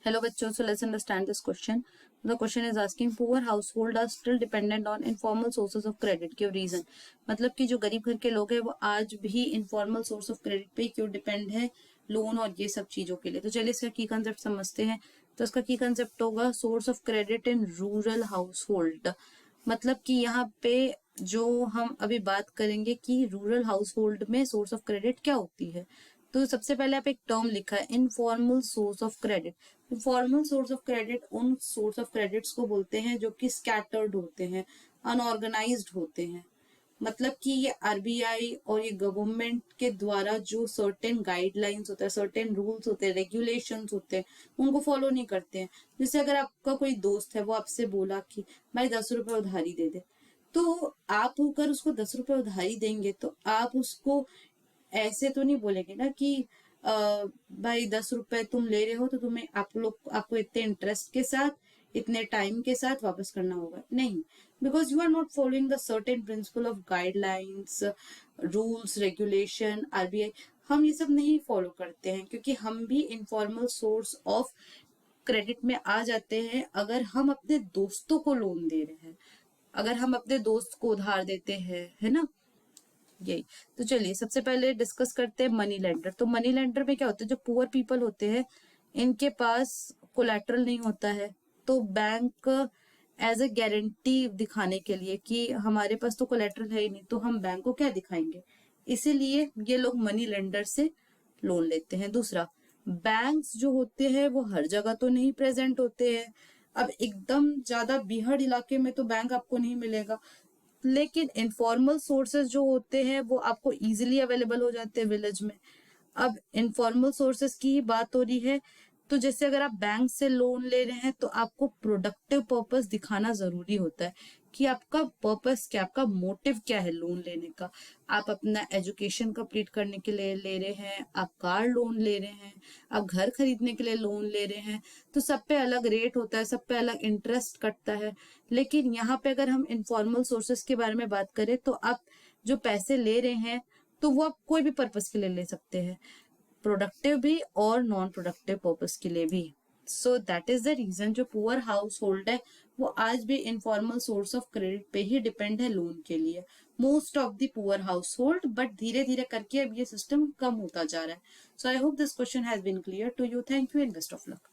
Hello बच्चों, so let's understand this question. The question is asking poor household are still dependent on informal sources of credit. क्यों reason? मतलब कि जो गरीब घर के लोग हैं वो आज भी इनफॉर्मल सोर्स ऑफ क्रेडिट पे क्यों डिपेंड है, लोन और ये सब चीजों के लिए. तो चलिए इसका की कंसेप्ट समझते हैं. तो इसका की कंसेप्ट होगा source of credit in rural house hold. मतलब कि यहाँ पे जो हम अभी बात करेंगे कि रूरल हाउस होल्ड में सोर्स ऑफ क्रेडिट क्या होती है. तो सबसे पहले आप एक टर्म लिखा है informal source of credit. Formal source of credit उन सोर्स ऑफ क्रेडिट्स को बोलते हैं जो कि स्कैटर्ड होते हैं, अनऑर्गेनाइज्ड होते हैं. मतलब कि ये आरबीआई और ये गवर्नमेंट के द्वारा जो सर्टेन गाइडलाइंस होता है, सर्टेन रूल्स होते हैं, रेगुलेशंस होते हैं, उनको फॉलो नहीं करते हैं. जैसे अगर आपका कोई दोस्त है, वो आपसे बोला कि भाई 10 रुपए उधारी दे दे, तो आप होकर उसको 10 रुपए उधारी देंगे तो आप उसको ऐसे तो नहीं बोलेंगे ना कि भाई 10 रुपए तुम ले रहे हो तो तुम्हें आपको इतने इंटरेस्ट के साथ इतने टाइम के साथ वापस करना होगा. नहीं, because you are not following the certain principle of guidelines, rules, regulation, RBI. हम ये सब नहीं फॉलो करते हैं क्योंकि हम भी इनफॉर्मल सोर्स ऑफ क्रेडिट में आ जाते हैं अगर हम अपने दोस्तों को लोन दे रहे हैं, अगर हम अपने दोस्त को उधार देते हैं, है ना. यही. तो चलिए सबसे पहले डिस्कस करते हैं मनी लेंडर. तो मनी लेंडर में क्या होता है, जो पुअर पीपल होते हैं इनके पास कोलैटरल नहीं होता है, तो बैंक एज ए गारंटी दिखाने के लिए कि हमारे पास तो कोलैटरल है ही नहीं तो हम बैंक को क्या दिखाएंगे, इसीलिए ये लोग मनी लेंडर से लोन लेते हैं. दूसरा, बैंक्स जो होते हैं वो हर जगह तो नहीं प्रेजेंट होते हैं. अब एकदम ज्यादा बीहड़ इलाके में तो बैंक आपको नहीं मिलेगा, लेकिन इनफॉर्मल सोर्सेज जो होते हैं वो आपको इजीली अवेलेबल हो जाते हैं विलेज में. अब इनफॉर्मल सोर्सेज की ही बात हो रही है, तो जैसे अगर आप बैंक से लोन ले रहे हैं तो आपको प्रोडक्टिव पर्पस दिखाना जरूरी होता है कि आपका पर्पस क्या, आपका मोटिव क्या है लोन लेने का. आप अपना एजुकेशन कंप्लीट करने के लिए ले रहे हैं, आप कार लोन ले रहे हैं, आप घर खरीदने के लिए लोन ले रहे हैं, तो सब पे अलग रेट होता है, सब पे अलग इंटरेस्ट कटता है. लेकिन यहाँ पे अगर हम इनफॉर्मल सोर्सेस के बारे में बात करें तो आप जो पैसे ले रहे हैं तो वो आप कोई भी पर्पस के लिए ले सकते हैं, प्रोडक्टिव भी और नॉन प्रोडक्टिव पर्पस के लिए भी. So that is the reason जो पुअर हाउस होल्ड है वो आज भी इनफॉर्मल सोर्स ऑफ क्रेडिट पे ही डिपेंड है लोन के लिए. Most of the poor house hold, but धीरे धीरे करके अब ये सिस्टम कम होता जा रहा है. So I hope this question has been clear to you. Thank you and best of luck.